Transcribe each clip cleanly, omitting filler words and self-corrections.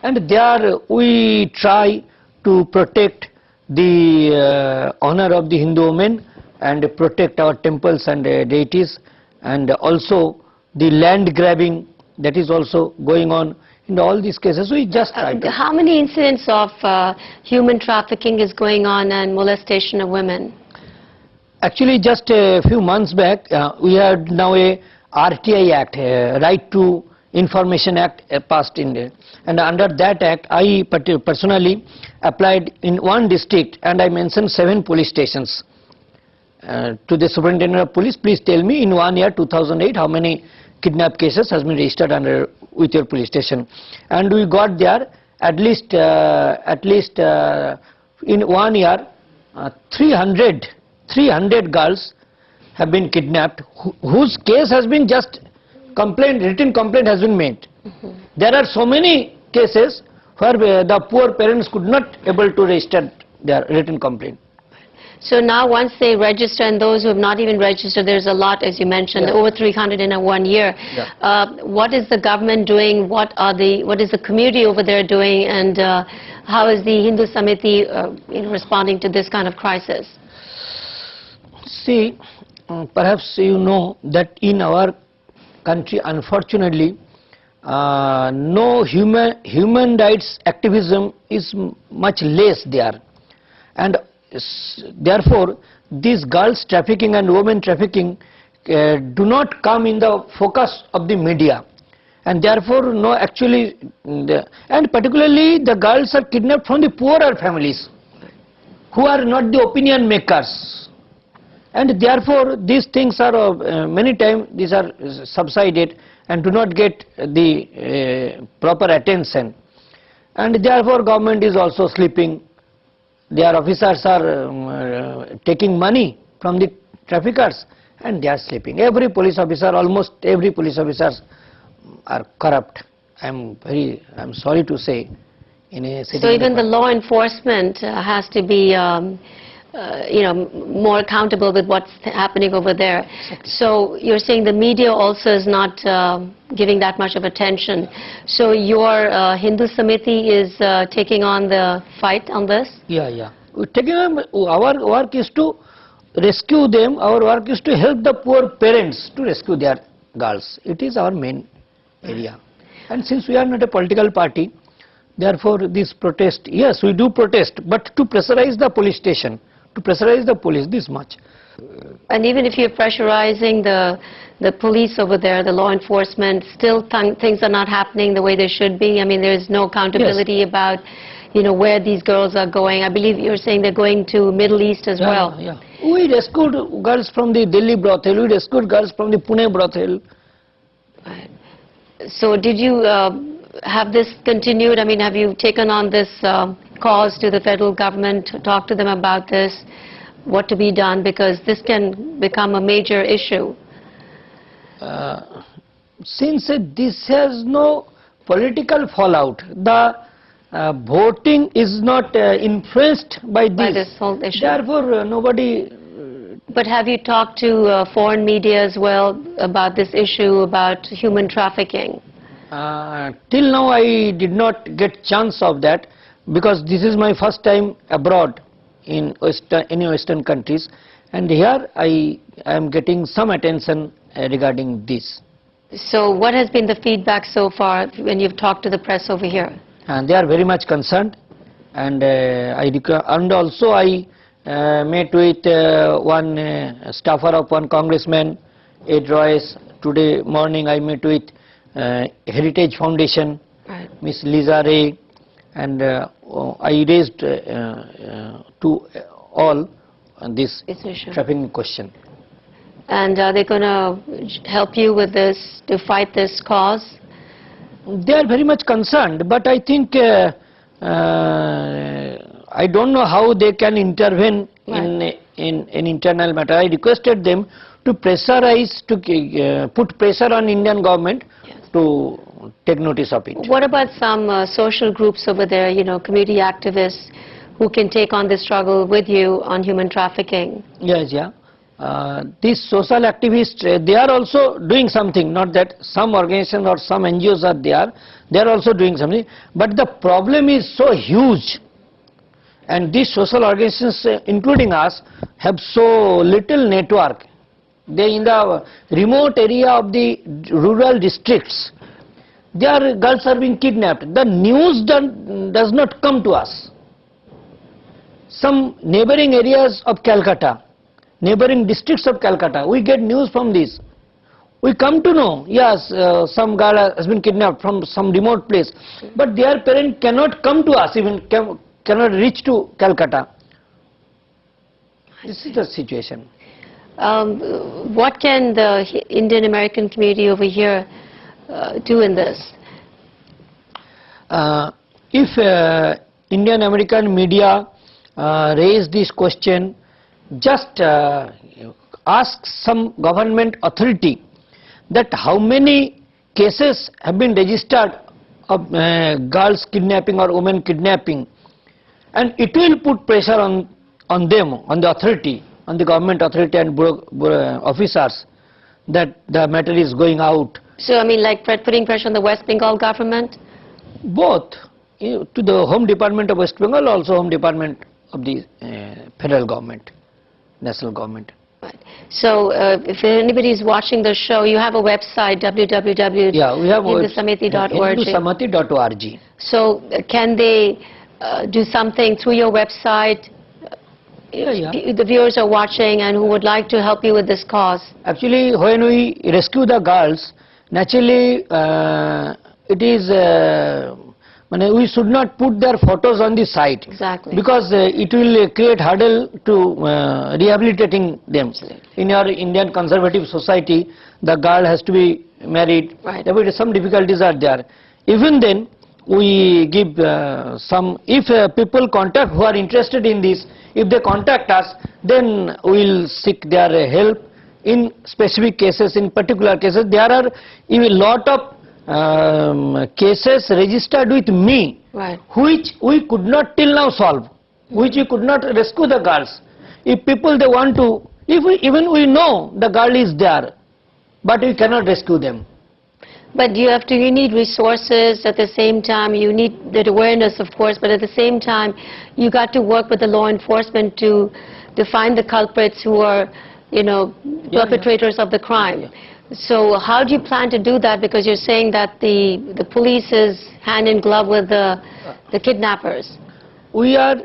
And there we try to protect the honor of the Hindu women and protect our temples and deities, and also the land grabbing that is also going on in all these cases. We just try to... How many incidents of human trafficking is going on and molestation of women? Actually, just a few months back, we had now a RTI Act, Right to Information Act passed in there. And under that act, I personally applied in one district and I mentioned 7 police stations. To the Superintendent of Police, please tell me in 1 year, 2008, how many kidnap cases has been registered with your police station. And we got there at least in 1 year, 300 girls have been kidnapped, whose case has been just written complaint has been made. There are so many cases where the poor parents could not able to register their written complaint. So now once they register, and those who have not even registered, there's a lot, as you mentioned, over 300 in 1 year. What is the government doing? What is the community over there doing? And how is the Hindu Samiti responding to this kind of crisis? See, perhaps you know that in our country, unfortunately, no human rights activism is much less there, and therefore these girls trafficking and women trafficking do not come in the focus of the media, and therefore no actually and particularly the girls are kidnapped from the poorer families who are not the opinion makers, and therefore these things are many times these are subsided and do not get the proper attention, and therefore government is also sleeping. Their officers are taking money from the traffickers and they are sleeping. Every police officer, almost every police officers are corrupt. I'm sorry to say. So even the law enforcement has to be more accountable with what's happening over there. Exactly. So you're saying the media also is not giving that much of attention. So your Hindu Samiti is taking on the fight on this? Yeah. Our work is to rescue them. Our work is to help the poor parents to rescue their girls. It is our main area. And since we are not a political party, therefore this protest, yes, we do protest, but to pressurize the police station, to pressurize the police this much. And even if you're pressurizing the police over there, the law enforcement, still things are not happening the way they should be. I mean, there's no accountability about, where these girls are going. I believe you're saying they're going to Middle East as well. Yeah. We rescued girls from the Delhi brothel, we rescued girls from the Pune brothel. Right. So did you have this continued? I mean, have you taken on this cause to the federal government to talk to them about this, what to be done, because this can become a major issue? Since this has no political fallout, the voting is not influenced by this whole issue. Therefore, nobody... But have you talked to foreign media as well about this issue, about human trafficking? Till now I did not get chance of that, because this is my first time abroad in any Western countries, and here I am getting some attention regarding this. So what has been the feedback so far when you've talked to the press over here? And they are very much concerned, and also I met with one staffer of one congressman, Ed Royce. Today morning I met with Heritage Foundation, right, Miss Lisa Ray, and I raised to all this trafficking question. And are they going to help you with this, to fight this cause? They are very much concerned, but I think I don't know how they can intervene in an internal matter. I requested them to pressurize, to put pressure on Indian government to take notice of it. What about some social groups over there, community activists who can take on this struggle with you on human trafficking? Yes, these social activists, they are also doing something, not that some organizations or some NGOs are there, they are also doing something, but the problem is so huge, and these social organizations, including us, have so little network. They in the remote area of the rural districts, their girls are being kidnapped. The news does not come to us. Some neighboring areas of Calcutta, neighboring districts of Calcutta, we get news from this. We come to know, yes, some girl has been kidnapped from some remote place, but their parent cannot come to us, even cannot reach to Calcutta. This is the situation. What can the Indian American community over here do in this? If Indian American media raise this question, just ask some government authority that how many cases have been registered of girls kidnapping or women kidnapping, and it will put pressure on them, on the authority, on the government authority and officers, that the matter is going out. So, I mean, like putting pressure on the West Bengal government? Both, to the Home Department of West Bengal, also Home Department of the federal government, national government. Right. So, if anybody is watching the show, you have a website, www.hindusamiti.org. Yeah, we have hindusamiti.org. So, can they do something through your website? The viewers are watching and who would like to help you with this cause. Actually, when we rescue the girls, naturally it is we should not put their photos on the site. Exactly. Because it will create hurdle to rehabilitating them. Absolutely. In our Indian conservative society, the girl has to be married. Right. Some difficulties are there. Even then, we give some, if people contact who are interested in this, if they contact us, then we will seek their help in specific cases, in particular cases. There are even a lot of cases registered with me, right, which we could not till now solve, which we could not rescue the girls. If people they want to, even we know the girl is there, but we cannot rescue them. But you need resources at the same time, you need that awareness, of course, but at the same time, you got to work with the law enforcement to find the culprits who are, perpetrators of the crime. So how do you plan to do that? Because you're saying that the police is hand in glove with the kidnappers. We are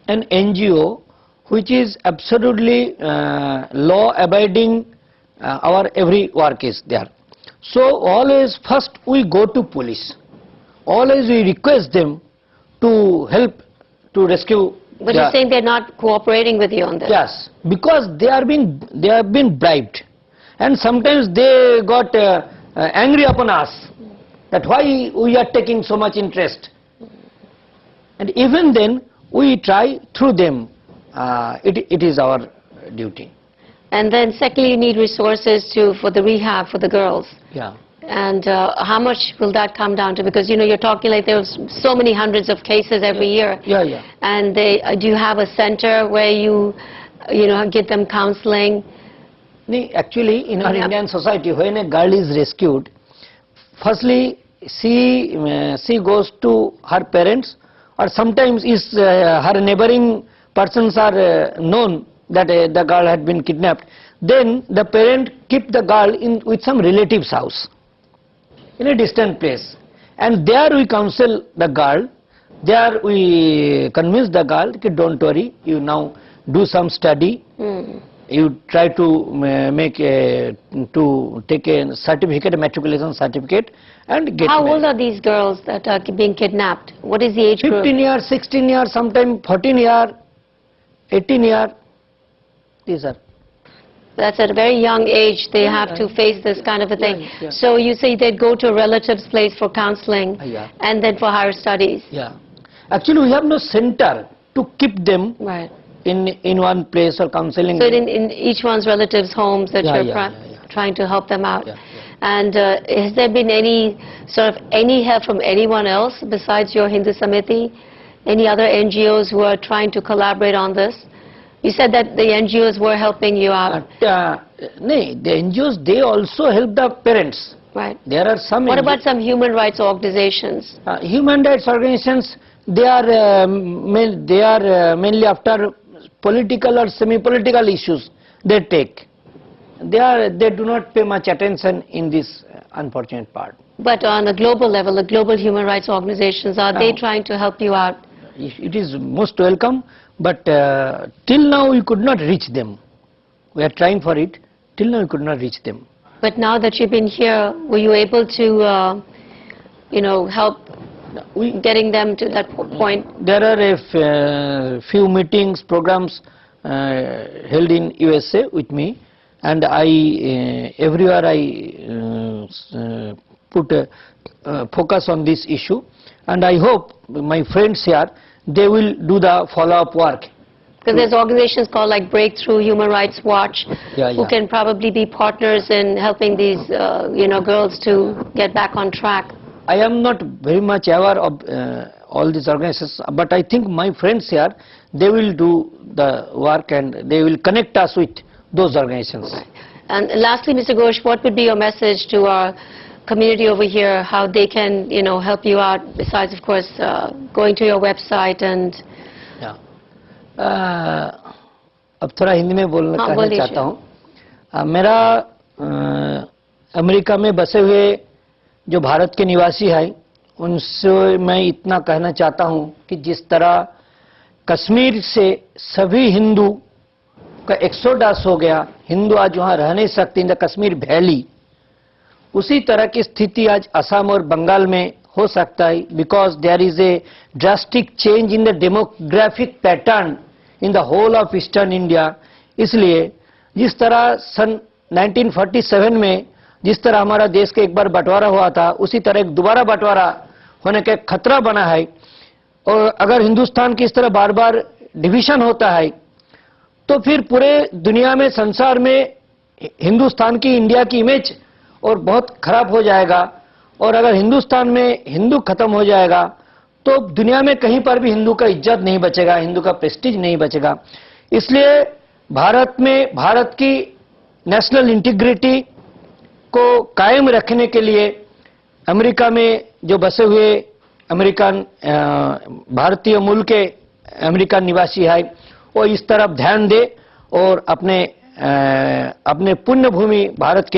an NGO which is absolutely law-abiding. Our every work is there. So always first we go to police. Always we request them to help to rescue. But you're saying they're not cooperating with you on this? Yes, because they have been bribed, and sometimes they got angry upon us that why we are taking so much interest. And even then we try through them. It is our duty. And then secondly, you need resources for the rehab for the girls. Yeah. And how much will that come down to? Because you're talking like there's so many hundreds of cases every year. Yeah. And do you have a center where you give them counseling? Actually, in our Indian society, when a girl is rescued, firstly she goes to her parents, or sometimes her neighboring persons are known that the girl had been kidnapped. Then the parent keep the girl with some relative's house in a distant place, and there we counsel the girl. There we convince the girl that don't worry, you now do some study. You try to take a certificate, a matriculation certificate, and get How married. old are these girls that are being kidnapped? What is the age 15 group? years, 16 years, sometimes 14 years, 18 years. These are. That's at a very young age they have to face this kind of a thing. Yeah. So you say they'd go to a relative's place for counseling and then for higher studies. Yeah. Actually, we have no center to keep them Right. in one place or counseling. So in each one's relative's homes that you're trying to help them out. Yeah. And has there been any help from anyone else besides your Hindu Samiti? Any other NGOs who are trying to collaborate on this? You said that the NGOs were helping you out. No, the NGOs, they also help the parents. Right. There are some. What about some human rights organizations? Human rights organizations, they are mainly after political or semi-political issues they take. They do not pay much attention in this unfortunate part. But on a global level, the global human rights organizations, are they trying to help you out? It is most welcome, but till now we could not reach them. We are trying for it. Till now we could not reach them. But now that you've been here, were you able to, help getting them to that point? There are a few meetings, programs held in USA with me, and everywhere I put focus on this issue, and I hope my friends here, they will do the follow-up work. Because there's organizations called like Breakthrough Human Rights Watch, who can probably be partners in helping these, girls to get back on track. I am not very much aware of all these organizations, but I think my friends here, they will do the work and they will connect us with those organizations. And lastly, Mr. Ghosh, what would be your message to our community over here, how they can, help you out, besides, of course, going to your website and... अब थोड़ा हिंदी में कहना चाहता हूँ। मेरा America में बसे हुए जो भारत के निवासी हैं, उनसे मैं इतना कहना चाहता हूँ कि जिस तरह कश्मीर से सभी हिंदू का एक्सोडस हो गया, हिंदू आज वहाँ रह नहीं सकते इन द कश्मीर वैली, उसी तरह की स्थिति आज असम और बंगाल में हो सकता है, because there is a drastic change in the demographic pattern in the whole of eastern India. इसलिए जिस तरह सन 1947 में जिस तरह हमारा देश का एक बार बंटवारा हुआ था, उसी तरह एक दोबारा बंटवारा होने का खतरा बना है। और अगर हिंदुस्तान की इस तरह बार बार डिवीजन होता है, तो फिर पूरे दुनिया में, संसार में हिंदुस्तान की, इंडिया की इमेज और बहुत खराब हो जाएगा। और अगर हिंदुस्तान में हिंदू खत्म हो जाएगा, तो दुनिया में कहीं पर भी हिंदू का इज्जत नहीं बचेगा, हिंदू का प्रेस्टीज नहीं बचेगा। इसलिए भारत में, भारत की नेशनल इंटीग्रिटी को कायम रखने के लिए अमेरिका में जो बसे हुए अमेरिकन, भारतीय मूल के अमेरिकन निवासी है, वो इस तरफ ध्यान दे और अपने पुण्य भूमि भारत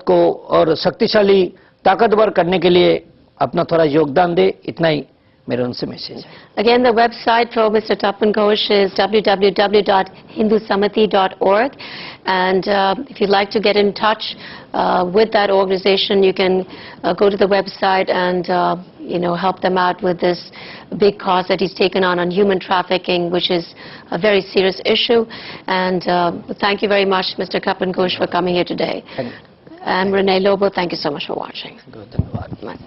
को और शक्तिशाली, ताकतवर करने के लिए अपना थोड़ा योगदान दे। इतना ही मेरा उनसे मैसेज है। Again, the website for Mr. Tapan Ghosh is www.hindusamiti.org, and if you'd like to get in touch with that organization, you can go to the website and help them out with this big cause that he's taken on human trafficking, which is a very serious issue. And thank you very much, Mr. Tapan Ghosh, for coming here today. I'm Renee Lobo. Thank you so much for watching. धन्यवाद।